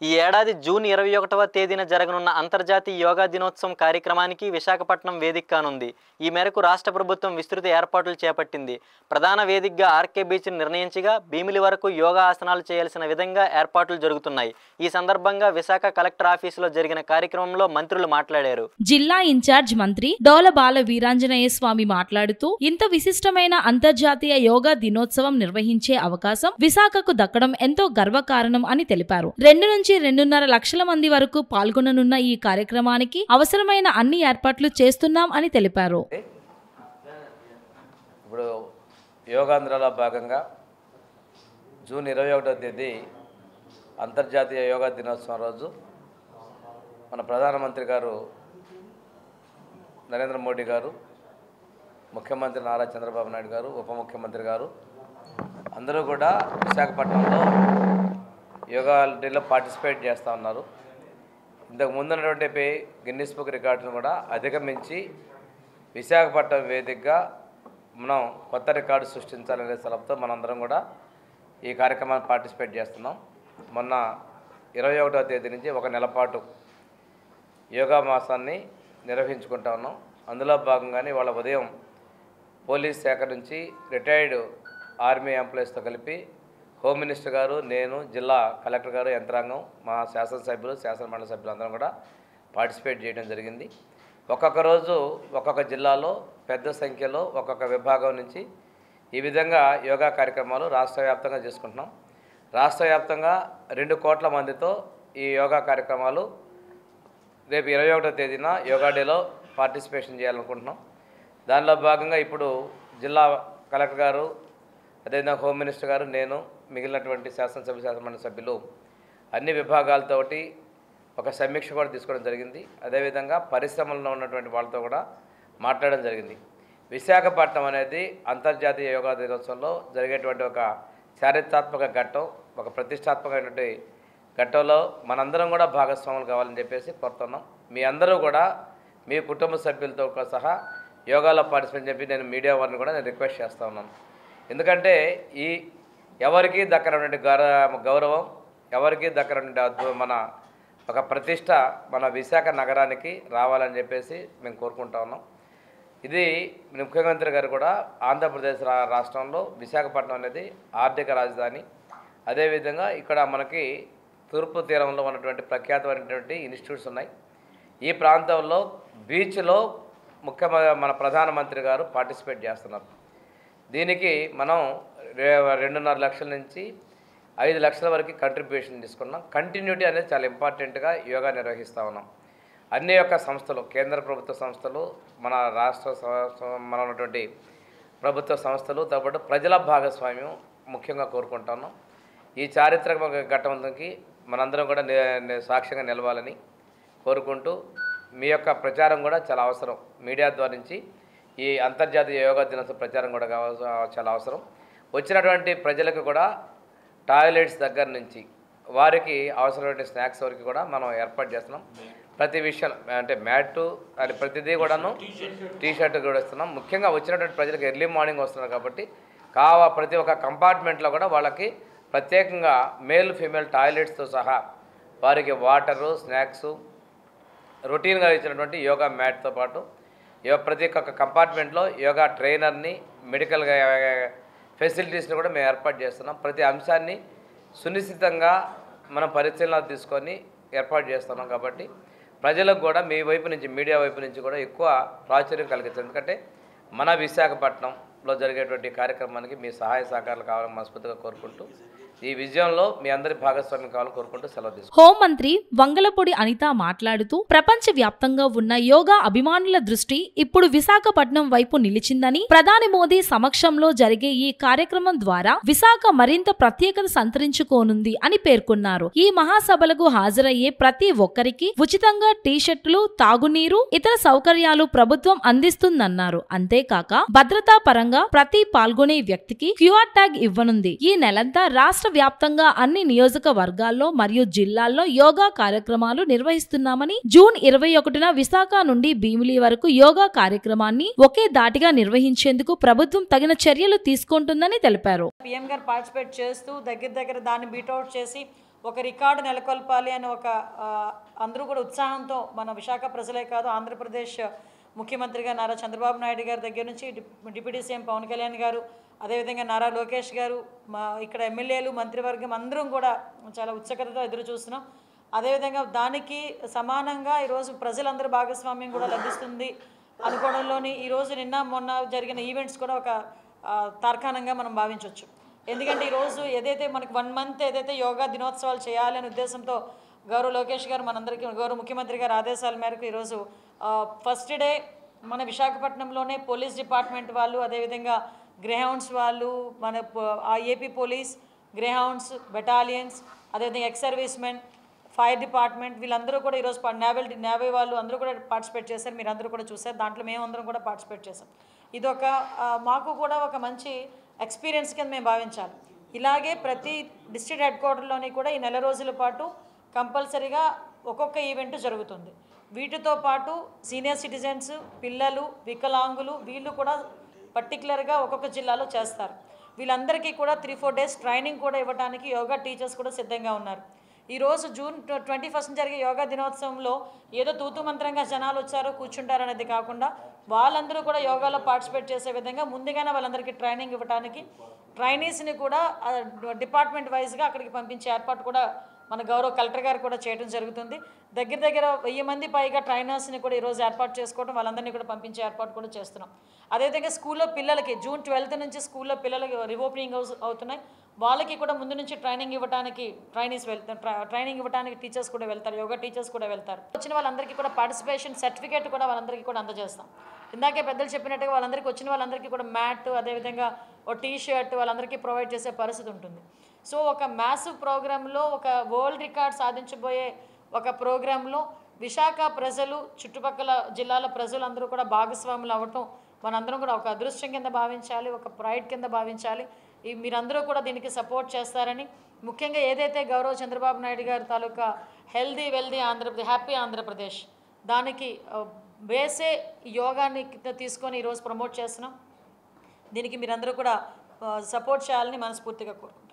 ఈ ఏడాది జూన్ 21వ తేదీన జరగనున్న అంతర్జాతీయ యోగా దినోత్సవం కార్యక్రమానికి విశాఖపట్నం వేదిక కానుంది. ఈ మేరకు రాష్ట్ర ప్రభుత్వం విస్తృత ఏర్పాట్లు చేపట్టింది. ప్రధాన వేదికగా ఆర్కే బీచ్ నిర్ణయించగా భీమిలి వరకు యోగా ఆసనాలు చేయాల్సిన విధంగా ఏర్పాట్లు జరుగుతున్నాయి. ఈ సందర్భంగా విశాఖ కలెక్టర్ ఆఫీసులో జరిగిన కార్యక్రమంలో మంత్రులు మాట్లాడారు. జిల్లా ఇన్ఛార్జ్ మంత్రి డోల బాల వీరాంజనేయ స్వామి మాట్లాడుతూ ఇంత విశిష్టమైన అంతర్జాతీయ యోగా దినోత్సవం నిర్వహించే అవకాశం విశాఖకు దక్కడం ఎంతో గర్వకారణం అని తెలిపారు. 2-2.5 లక్షల మంది వరకు పాల్గొననున్న ఈ కార్యక్రమానికి అవసరమైన అన్ని ఏర్పాట్లు చేస్తున్నాం అని తెలిపారు. ఇప్పుడు యోగాంధ్రలో భాగంగా జూన్ 21వ తేదీ అంతర్జాతీయ యోగా దినోత్సవం రోజు మన ప్రధానమంత్రి గారు నరేంద్ర మోడీ గారు, ముఖ్యమంత్రి నారా చంద్రబాబు నాయుడు గారు, ఉప ముఖ్యమంత్రి గారు అందరూ కూడా విశాఖపట్నంలో యోగా డేలో పార్టిసిపేట్ చేస్తూ ఉన్నారు. ఇంతకు ముందున్నటువంటి గిన్నిస్ బుక్ రికార్డును కూడా అధిగమించి విశాఖపట్నం వేదికగా మనం కొత్త రికార్డు సృష్టించాలనే సలహాతో మనందరం కూడా ఈ కార్యక్రమాన్ని పార్టిసిపేట్ చేస్తున్నాం. మొన్న 21వ తేదీ నుంచి ఒక నెల పాటు యోగా మాసాన్ని నిర్వహించుకుంటా ఉన్నాం. అందులో భాగంగానే వాళ్ళ ఉదయం పోలీస్ శాఖ నుంచి రిటైర్డ్ ఆర్మీ ఎంప్లాయీస్తో కలిపి హోమ్ మినిస్టర్ గారు, నేను, జిల్లా కలెక్టర్ గారు, యంత్రాంగం, మా శాసనసభ్యులు, శాసనమండలి సభ్యులు అందరం కూడా పార్టిసిపేట్ చేయడం జరిగింది. ఒక్కొక్క రోజు ఒక్కొక్క జిల్లాలో పెద్ద సంఖ్యలో ఒక్కొక్క విభాగం నుంచి ఈ విధంగా యోగా కార్యక్రమాలు రాష్ట్ర వ్యాప్తంగా చేసుకుంటున్నాం. రాష్ట్ర వ్యాప్తంగా 2 కోట్ల మందితో ఈ యోగా కార్యక్రమాలు రేపు 21వ తేదీన యోగా డేలో పార్టిసిపేషన్ చేయాలనుకుంటున్నాం. దానిలో భాగంగా ఇప్పుడు జిల్లా కలెక్టర్ గారు, అదేవిధంగా హోమ్ మినిస్టర్ గారు, నేను, మిగిలినటువంటి శాసనసభ్యులు, శాసనమండలి సభ్యులు అన్ని విభాగాలతోటి ఒక సమీక్ష కూడా తీసుకోవడం జరిగింది. అదేవిధంగా పరిశ్రమల్లో ఉన్నటువంటి వాళ్ళతో కూడా మాట్లాడడం జరిగింది. విశాఖపట్నం అనేది అంతర్జాతీయ యోగా దినోత్సవంలో జరిగేటువంటి ఒక చారిత్రాత్మక ఘట్టం, ఒక ప్రతిష్టాత్మకమైనటువంటి ఘట్టంలో మనందరం కూడా భాగస్వాములు కావాలని చెప్పేసి కోరుతున్నాం. మీ అందరూ కూడా మీ కుటుంబ సభ్యులతో సహా యోగాలో పార్టిసిపేట్ చెప్పి నేను మీడియా వారిని కూడా నేను రిక్వెస్ట్ చేస్తూ ఉన్నాను. ఎందుకంటే ఈ ఎవరికి దక్కనటువంటి గౌరవం, ఎవరికి దక్కనటువంటి మన ఒక ప్రతిష్ట మన విశాఖ నగరానికి రావాలని చెప్పేసి మేము కోరుకుంటా ఉన్నాం. ఇది ముఖ్యమంత్రి గారు కూడా ఆంధ్రప్రదేశ్ రాష్ట్రంలో విశాఖపట్నం అనేది ఆర్థిక రాజధాని. అదేవిధంగా ఇక్కడ మనకి తూర్పు తీరంలో ఉన్నటువంటి ప్రఖ్యాతమైనటువంటి ఇన్స్టిట్యూట్స్ ఉన్నాయి. ఈ ప్రాంతంలో బీచ్లో మన ప్రధానమంత్రి గారు పార్టిసిపేట్ చేస్తున్నారు. దీనికి మనం 2.5 లక్షల నుంచి 5 లక్షల వరకు కంట్రిబ్యూషన్ తీసుకున్నాం. కంటిన్యూటీ అనేది చాలా ఇంపార్టెంట్గా యోగా నిర్వహిస్తూ ఉన్నాం. అన్ని యొక్క సంస్థలు, కేంద్ర ప్రభుత్వ సంస్థలు, మన రాష్ట్ర మన ఉన్నటువంటి ప్రభుత్వ సంస్థలతో పాటు ప్రజల భాగస్వామ్యం ముఖ్యంగా కోరుకుంటున్నాం. ఈ చారిత్రక ఘట్టంకి మనందరం కూడా సాక్ష్యంగా నిలవాలని కోరుకుంటూ మీ యొక్క ప్రచారం కూడా చాలా అవసరం. మీడియా ద్వారా నుంచి ఈ అంతర్జాతీయ యోగా దినోత్సవ ప్రచారం కూడా చాలా అవసరం. వచ్చినటువంటి ప్రజలకు కూడా టాయిలెట్స్ దగ్గర నుంచి వారికి అవసరమైన స్నాక్స్ వరకు కూడా మనం ఏర్పాటు చేస్తున్నాం. ప్రతి విషయం అంటే మ్యాటు అది ప్రతిదీ కూడాను టీషర్ట్ కూడా ఇస్తున్నాం. ముఖ్యంగా వచ్చినటువంటి ప్రజలకు ఎర్లీ మార్నింగ్ వస్తున్నారు కాబట్టి ప్రతి ఒక్క కంపార్ట్మెంట్లో కూడా వాళ్ళకి ప్రత్యేకంగా మేల్ ఫీమేల్ టాయిలెట్స్తో సహా వారికి వాటరు, స్నాక్స్, రొటీన్గా ఇచ్చినటువంటి యోగా మ్యాట్తో పాటు ప్రతి ఒక్క కంపార్ట్మెంట్లో యోగా ట్రైనర్ని, మెడికల్ ఫెసిలిటీస్ని కూడా మేము ఏర్పాటు చేస్తున్నాం. ప్రతి అంశాన్ని సునిశ్చితంగా మనం పరిశీలన తీసుకొని ఏర్పాటు చేస్తున్నాం. కాబట్టి ప్రజలకు కూడా మీ వైపు నుంచి, మీడియా వైపు నుంచి కూడా ఎక్కువ ప్రాచుర్యం కలిగిస్తుంది. ఎందుకంటే మన విశాఖపట్నంలో జరిగేటువంటి కార్యక్రమానికి మీ సహాయ సహకారాలు కావాలని మనస్ఫూర్తిగా కోరుకుంటూ ఈ విజయంలో మీ అందరి భాగస్వామ్యం కావాలని కోరుకుంటూ సెలవు తీసుకుంటాం. హోంమంత్రి వంగలపూడి అనిత మాట్లాడుతూ ప్రపంచ వ్యాప్తంగా ఉన్న యోగా అభిమానుల దృష్టి ఇప్పుడు విశాఖపట్నం వైపు నిలిచిందని, ప్రధాని మోదీ సమక్షంలో జరిగే ఈ కార్యక్రమం ద్వారా విశాఖ మరింత ప్రత్యేకత సంతరించుకోనుంది అని పేర్కొన్నారు. ఈ మహాసభలకు హాజరయ్యే ప్రతి ఒక్కరికి ఉచితంగా టీ-షర్టులు, తాగునీరు, ఇతర సౌకర్యాలు ప్రభుత్వం అందిస్తుందన్నారు. అంతేకాక భద్రతా పరంగా ప్రతి పాల్గొనే వ్యక్తికి QR ట్యాగ్ ఇవ్వనుంది. ఈ నెలంతా రాష్ట్ర వ్యాప్తంగా అన్ని నియోజకవర్గాల్లో మరియు జిల్లాల్లో యోగా కార్యక్రమాలు నిర్వహిస్తున్నామని, జూన్ 21న విశాఖ నుండి భీమిలి వరకు యోగా కార్యక్రమాన్ని ఒకే దాటిగా నిర్వహించేందుకు ప్రభుత్వం తగిన చర్యలు తీసుకుంటుందని తెలిపారు. PM గారు పార్టిసిపేట్ చేస్తూ దగ్గర దాన్ని బీట్అవుట్ చేసి ఒక రికార్డు నెలకొల్పాలి అని ఒక అందరూ కూడా ఉత్సాహంతో మన విశాఖ ప్రజలే కాదు ఆంధ్రప్రదేశ్ ముఖ్యమంత్రిగా నారా చంద్రబాబు నాయుడు గారి దగ్గర నుంచి డిప్యూటీ సీఎం పవన్ కళ్యాణ్ గారు, అదేవిధంగా నారా లోకేష్ గారు, మా ఇక్కడ ఎమ్మెల్యేలు, మంత్రివర్గం అందరం కూడా చాలా ఉత్సుకతతో ఎదురు చూస్తున్నాం. అదేవిధంగా దానికి సమానంగా ఈరోజు ప్రజలందరూ భాగస్వామ్యం కూడా లభిస్తుంది అనుకోవడంలోని ఈరోజు నిన్న మొన్న జరిగిన ఈవెంట్స్ కూడా ఒక తార్కాణంగా మనం భావించవచ్చు. ఎందుకంటే ఈరోజు ఏదైతే మనకి 1 మంత్ ఏదైతే యోగా దినోత్సవాలు చేయాలనే ఉద్దేశంతో గౌరవ లోకేష్ గారు మనందరికీ, గౌరవ ముఖ్యమంత్రి గారి ఆదేశాల మేరకు ఈరోజు ఫస్ట్ డే మన విశాఖపట్నంలోనే పోలీస్ డిపార్ట్మెంట్ వాళ్ళు, అదేవిధంగా గ్రేహౌండ్స్ వాళ్ళు, మన ఏపీ పోలీస్, గ్రేహౌండ్స్, బెటాలియన్స్, అదేవిధంగా ex service men, fire department వీళ్ళందరూ కూడా ఈరోజు నేవీ వాళ్ళు అందరూ కూడా పార్టిసిపేట్ చేశారు. మీరు అందరూ కూడా చూశారు. దాంట్లో మేమందరం కూడా పార్టిసిపేట్ చేశాం. ఇదొక మాకు కూడా ఒక మంచి ఎక్స్పీరియన్స్ కింద మేము భావించాలి. ఇలాగే ప్రతి డిస్ట్రిక్ట్ హెడ్ క్వార్టర్లోని కూడా ఈ నెల రోజుల పాటు కంపల్సరీగా ఒక్కొక్క ఈవెంట్ జరుగుతుంది. వీటితో పాటు సీనియర్ సిటిజన్స్, పిల్లలు, వికలాంగులు వీళ్ళు కూడా పర్టికులర్గా ఒక్కొక్క జిల్లాలో చేస్తారు. వీళ్ళందరికీ కూడా 3-4 డేస్ ట్రైనింగ్ కూడా ఇవ్వడానికి యోగా టీచర్స్ కూడా సిద్ధంగా ఉన్నారు. ఈరోజు జూన్ 21 జరిగే యోగా దినోత్సవంలో ఏదో తూతు మంత్రంగా జనాలు వచ్చారో కూర్చుంటారనేది కాకుండా వాళ్ళందరూ కూడా యోగాలో పార్టిసిపేట్ చేసే విధంగా ముందుగానే వాళ్ళందరికీ ట్రైనింగ్ ఇవ్వడానికి ట్రైనీస్ని కూడా డిపార్ట్మెంట్ వైజ్గా అక్కడికి పంపించే ఏర్పాటు కూడా మన గౌరవ కలెక్టర్ గారు కూడా చేయడం జరుగుతుంది. దగ్గర 1000 మంది పైగా ట్రైనర్స్ని కూడా ఈరోజు ఏర్పాటు చేసుకోవడం, వాళ్ళందరినీ కూడా పంపించే ఏర్పాటు కూడా చేస్తున్నాం. అదేవిధంగా స్కూల్లో పిల్లలకి జూన్ 12 నుంచి స్కూల్లో పిల్లలకి రీఓపెనింగ్ అవుతున్నాయి. వాళ్ళకి కూడా ముందు నుంచి ట్రైనింగ్ ఇవ్వడానికి ట్రైనింగ్ ఇవ్వడానికి టీచర్స్ కూడా వెళ్తారు, యోగా టీచర్స్ కూడా వెళ్తారు. వచ్చిన వాళ్ళందరికీ కూడా పార్టిసిపేషన్ సర్టిఫికేట్ కూడా వాళ్ళందరికీ కూడా అందజేస్తాం. ఇందాకే పెద్దలు చెప్పినట్టుగా వాళ్ళందరికీ వచ్చిన వాళ్ళందరికీ కూడా మ్యాట్, అదేవిధంగా ఓ టీ-షర్ట్ వాళ్ళందరికీ ప్రొవైడ్ చేసే పరిస్థితి ఉంటుంది. సో ఒక మ్యాసివ్ ప్రోగ్రాంలో, ఒక వరల్డ్ రికార్డ్ సాధించబోయే ఒక ప్రోగ్రాంలో విశాఖ ప్రజలు, చుట్టుపక్కల జిల్లాల ప్రజలందరూ కూడా భాగస్వాములు అవ్వటం మనందరం కూడా ఒక అదృష్టం కింద భావించాలి, ఒక ప్రైడ్ కింద భావించాలి. మీరందరూ కూడా దీనికి సపోర్ట్ చేస్తారని, ముఖ్యంగా ఏదైతే గౌరవ చంద్రబాబు నాయుడు గారి తాలూకా healthy wealthy Andhra Pradesh, happy Andhra Pradesh దానికి బేసే యోగాని తీసుకొని ఈరోజు ప్రమోట్ చేస్తున్నాం. దీనికి మీరందరూ కూడా సపోర్ట్ చేయాలని మనస్ఫూర్తిగా కోరుకుంటున్నాం.